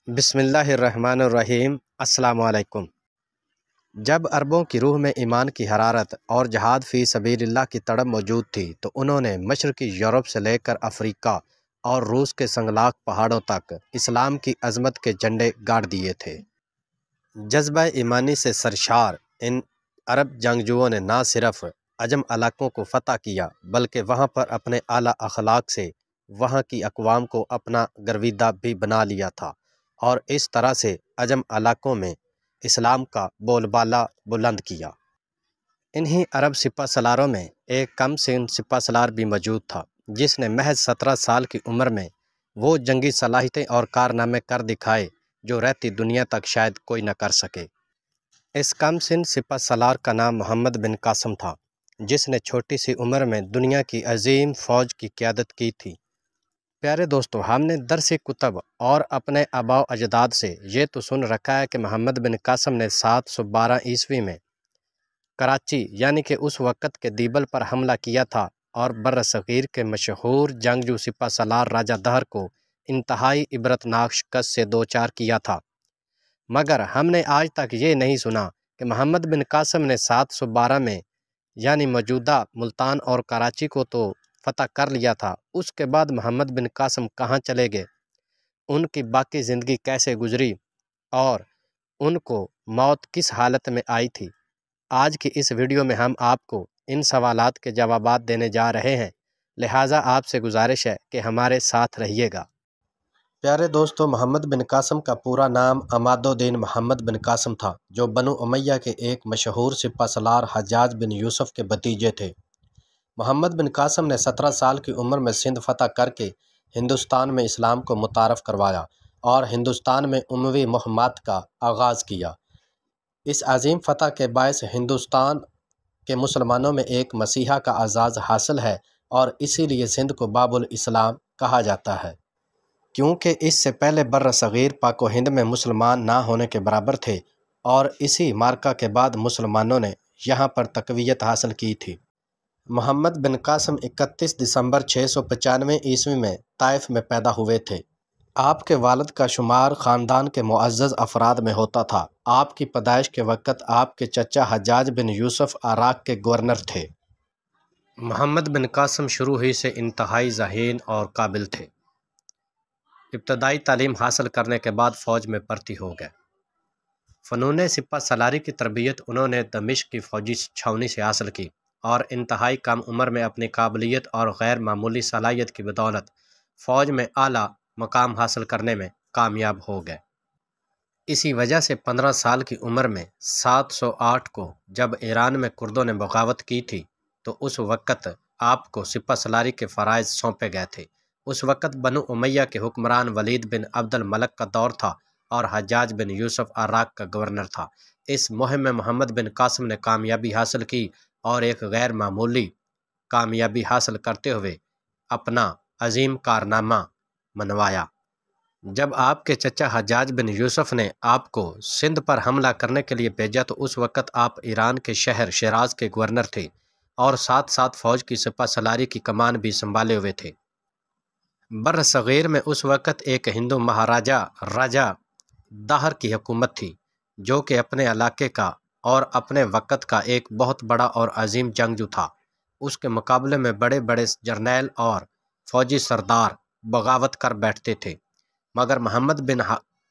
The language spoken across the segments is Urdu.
بسم اللہ الرحمن الرحیم۔ السلام علیکم۔ جب عربوں کی روح میں ایمان کی حرارت اور جہاد فی سبیل اللہ کی تڑپ موجود تھی تو انہوں نے مشرقی یورپ سے لے کر افریقہ اور روس کے سنگلاخ پہاڑوں تک اسلام کی عظمت کے جھنڈے گاڑ دیے تھے۔ جذبہ ایمانی سے سرشار ان عرب جنگجوؤں نے نہ صرف عجم علاقوں کو فتح کیا بلکہ وہاں پر اپنے اعلیٰ اخلاق سے وہاں کی اقوام کو اپنا گرویدہ بھی بنا لیا تھا اور اس طرح سے عجم علاقوں میں اسلام کا بول بالا بلند کیا۔ انہی عرب سپہ سالاروں میں ایک کم سن سپہ سالار بھی موجود تھا جس نے محض 17 سال کی عمر میں وہ جنگی صلاحیتیں اور کارنامے کر دکھائے جو رہتی دنیا تک شاید کوئی نہ کر سکے۔ اس کم سن سپہ سالار کا نام محمد بن قاسم تھا جس نے چھوٹی سی عمر میں دنیا کی عظیم فوج کی قیادت کی تھی۔ پیارے دوستو، ہم نے درس کتب اور اپنے آباء و اجداد سے یہ تو سن رکھا ہے کہ محمد بن قاسم نے 712 عیسوی میں کراچی یعنی کہ اس وقت کے دیبل پر حملہ کیا تھا اور بر صغیر کے مشہور جنگجو سپہ سالار راجہ دہر کو انتہائی عبرتناک شکست سے دوچار کیا تھا، مگر ہم نے آج تک یہ نہیں سنا کہ محمد بن قاسم نے 712 میں یعنی موجودہ ملتان اور کراچی کو تو فتح کر لیا تھا، اس کے بعد محمد بن قاسم کہاں چلے گئے، ان کی باقی زندگی کیسے گزری اور ان کو موت کس حالت میں آئی تھی۔ آج کی اس ویڈیو میں ہم آپ کو ان سوالات کے جوابات دینے جا رہے ہیں، لہٰذا آپ سے گزارش ہے کہ ہمارے ساتھ رہیے گا۔ پیارے دوستو، محمد بن قاسم کا پورا نام عماد الدین محمد بن قاسم تھا جو بنو امیہ کے ایک مشہور سپہ سالار حجاج بن یوسف کے بھتیجے تھے۔ محمد بن قاسم نے 17 سال کی عمر میں سندھ فتح کر کے ہندوستان میں اسلام کو متعارف کروایا اور ہندوستان میں اموی مہمات کا آغاز کیا۔ اس عظیم فتح کے باعث ہندوستان کے مسلمانوں میں ایک مسیحا کا اعزاز حاصل ہے اور اسی لیے سندھ کو باب الاسلام کہا جاتا ہے، کیونکہ اس سے پہلے بر صغیر پاک و ہند میں مسلمان نہ ہونے کے برابر تھے اور اسی معرکہ کے بعد مسلمانوں نے یہاں پر تقویت حاصل کی تھی۔ محمد بن قاسم 31 دسمبر 695 عیسوی میں طائف میں پیدا ہوئے تھے۔ آپ کے والد کا شمار خاندان کے معزز افراد میں ہوتا تھا۔ آپ کی پیدائش کے وقت آپ کے چچا حجاج بن یوسف عراق کے گورنر تھے۔ محمد بن قاسم شروع ہی سے انتہائی ذہین اور قابل تھے۔ ابتدائی تعلیم حاصل کرنے کے بعد فوج میں بھرتی ہو گئے۔ فنون سپہ سالاری کی تربیت انہوں نے دمشق کی فوجی چھاؤنی سے حاصل کی اور انتہائی کم عمر میں اپنی قابلیت اور غیر معمولی صلاحیت کی بدولت فوج میں اعلیٰ مقام حاصل کرنے میں کامیاب ہو گئے۔ اسی وجہ سے 15 سال کی عمر میں 708 کو جب ایران میں کردوں نے بغاوت کی تھی تو اس وقت آپ کو سپہ سالاری کے فرائض سونپے گئے تھے۔ اس وقت بنو امیہ کے حکمران ولید بن عبد الملک کا دور تھا اور حجاج بن یوسف عراق کا گورنر تھا۔ اس مہم میں محمد بن قاسم نے کامیابی حاصل کی اور ایک غیر معمولی کامیابی حاصل کرتے ہوئے اپنا عظیم کارنامہ منوایا۔ جب آپ کے چچا حجاج بن یوسف نے آپ کو سندھ پر حملہ کرنے کے لیے بھیجا تو اس وقت آپ ایران کے شہر شیراز کے گورنر تھے اور ساتھ ساتھ فوج کی سپہ سالاری کی کمان بھی سنبھالے ہوئے تھے۔ بر صغیر میں اس وقت ایک ہندو مہاراجا راجہ دہر کی حکومت تھی جو کہ اپنے علاقے کا اور اپنے وقت کا ایک بہت بڑا اور عظیم جنگجو تھا۔ اس کے مقابلے میں بڑے بڑے جرنیل اور فوجی سردار بغاوت کر بیٹھتے تھے، مگر محمد بن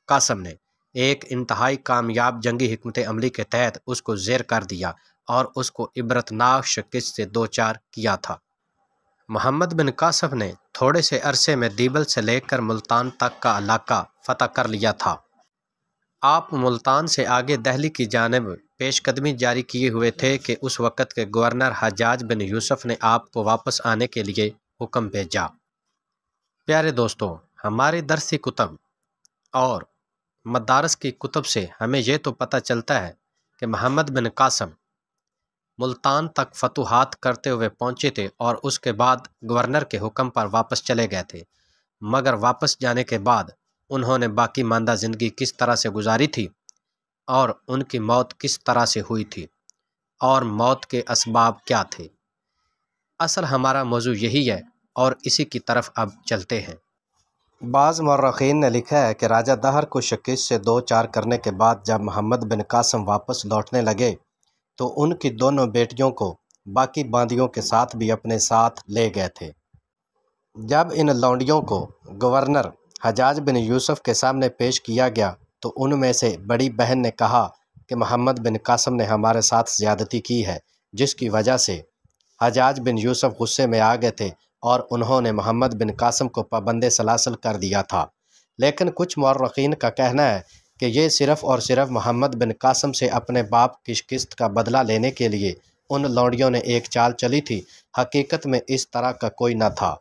قاسم نے ایک انتہائی کامیاب جنگی حکمت عملی کے تحت اس کو زیر کر دیا اور اس کو عبرتناک شکست سے دوچار کیا تھا۔ محمد بن قاسم نے تھوڑے سے عرصے میں دیبل سے لے کر ملتان تک کا علاقہ فتح کر لیا تھا۔ آپ ملتان سے آگے دہلی کی جانب پیش قدمی جاری کیے ہوئے تھے کہ اس وقت کے گورنر حجاج بن یوسف نے آپ کو واپس آنے کے لیے حکم بھیجا۔ پیارے دوستو، ہماری درسی کتب اور مدارس کی کتب سے ہمیں یہ تو پتہ چلتا ہے کہ محمد بن قاسم ملتان تک فتوحات کرتے ہوئے پہنچے تھے اور اس کے بعد گورنر کے حکم پر واپس چلے گئے تھے، مگر واپس جانے کے بعد انہوں نے باقی ماندہ زندگی کس طرح سے گزاری تھی اور ان کی موت کس طرح سے ہوئی تھی اور موت کے اسباب کیا تھے۔ اصل ہمارا موضوع یہی ہے اور اسی کی طرف اب چلتے ہیں۔ بعض مورخین نے لکھا ہے کہ راجہ دہر کو شکست سے دو چار کرنے کے بعد جب محمد بن قاسم واپس لوٹنے لگے تو ان کی دونوں بیٹیوں کو باقی باندیوں کے ساتھ بھی اپنے ساتھ لے گئے تھے۔ جب ان لونڈیوں کو گورنر حجاج بن یوسف کے سامنے پیش کیا گیا تو ان میں سے بڑی بہن نے کہا کہ محمد بن قاسم نے ہمارے ساتھ زیادتی کی ہے، جس کی وجہ سے حجاج بن یوسف غصے میں آ گئے تھے اور انہوں نے محمد بن قاسم کو پابند سلاسل کر دیا تھا۔ لیکن کچھ مورخین کا کہنا ہے کہ یہ صرف اور صرف محمد بن قاسم سے اپنے باپ کی شکست کا بدلہ لینے کے لیے ان لونڈیوں نے ایک چال چلی تھی، حقیقت میں اس طرح کا کوئی نہ تھا۔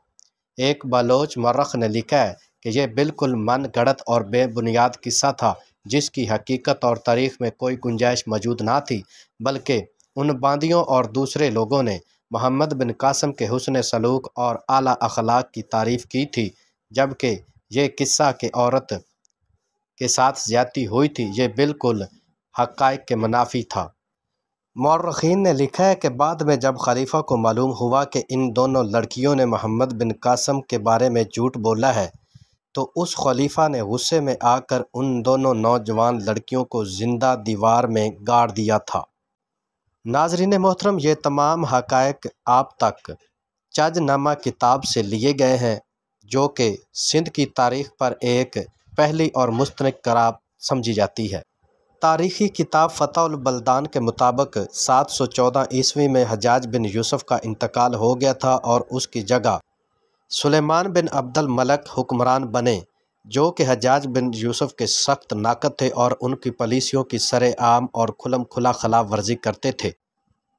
ایک بلوچ مورخ نے لکھا ہے کہ یہ بالکل من گھڑت اور بے بنیاد قصہ تھا، جس کی حقیقت اور تاریخ میں کوئی گنجائش موجود نہ تھی، بلکہ ان باندیوں اور دوسرے لوگوں نے محمد بن قاسم کے حسن سلوک اور اعلیٰ اخلاق کی تعریف کی تھی، جبکہ یہ قصہ کہ عورت کے ساتھ زیادتی ہوئی تھی یہ بالکل حقائق کے منافی تھا۔ مورخین نے لکھا ہے کہ بعد میں جب خلیفہ کو معلوم ہوا کہ ان دونوں لڑکیوں نے محمد بن قاسم کے بارے میں جھوٹ بولا ہے تو اس خلیفہ نے غصے میں آ کر ان دونوں نوجوان لڑکیوں کو زندہ دیوار میں گاڑ دیا تھا۔ ناظرین محترم، یہ تمام حقائق آپ تک چج نامہ کتاب سے لیے گئے ہیں، جو کہ سندھ کی تاریخ پر ایک پہلی اور مستند قرار سمجھی جاتی ہے۔ تاریخی کتاب فتح البلدان کے مطابق 714 عیسوی میں حجاج بن یوسف کا انتقال ہو گیا تھا اور اس کی جگہ سلیمان بن عبد الملک حکمران بنے، جو کہ حجاج بن یوسف کے سخت ناقد تھے اور ان کی پالیسیوں کی سر عام اور کھلم کھلا خلاف ورزی کرتے تھے۔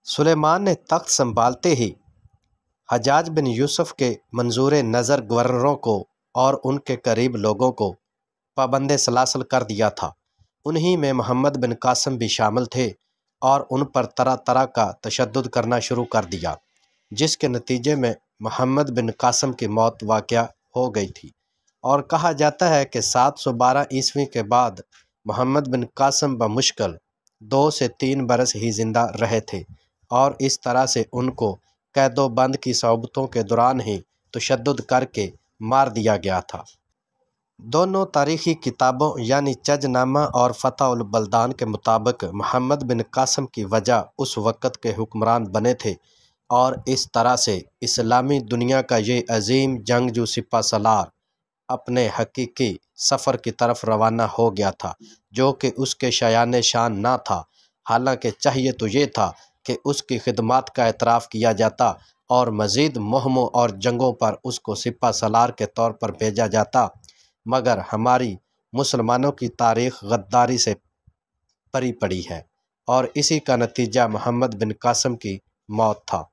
سلیمان نے تخت سنبھالتے ہی حجاج بن یوسف کے منظور نظر گورنروں کو اور ان کے قریب لوگوں کو پابند سلاسل کر دیا تھا۔ انہی میں محمد بن قاسم بھی شامل تھے اور ان پر طرح طرح کا تشدد کرنا شروع کر دیا، جس کے نتیجے میں محمد بن قاسم کی موت واقع ہو گئی تھی، اور کہا جاتا ہے کہ 712 عیسوی کے بعد محمد بن قاسم بمشکل 2 سے 3 برس ہی زندہ رہے تھے، اور اس طرح سے ان کو قید و بند کی صعوبتوں کے دوران ہی تشدد کر کے مار دیا گیا تھا۔ دونوں تاریخی کتابوں یعنی چج نامہ اور فتح البلدان کے مطابق محمد بن قاسم کی وجہ اس وقت کے حکمران بنے تھے، اور اس طرح سے اسلامی دنیا کا یہ عظیم جنگجو سپہ سالار اپنے حقیقی سفر کی طرف روانہ ہو گیا تھا، جو کہ اس کے شایان شان نہ تھا، حالانکہ چاہیے تو یہ تھا کہ اس کی خدمات کا اعتراف کیا جاتا اور مزید مہموں اور جنگوں پر اس کو سپہ سالار کے طور پر بھیجا جاتا، مگر ہماری مسلمانوں کی تاریخ غداری سے بھری پڑی ہے، اور اسی کا نتیجہ محمد بن قاسم کی موت تھا۔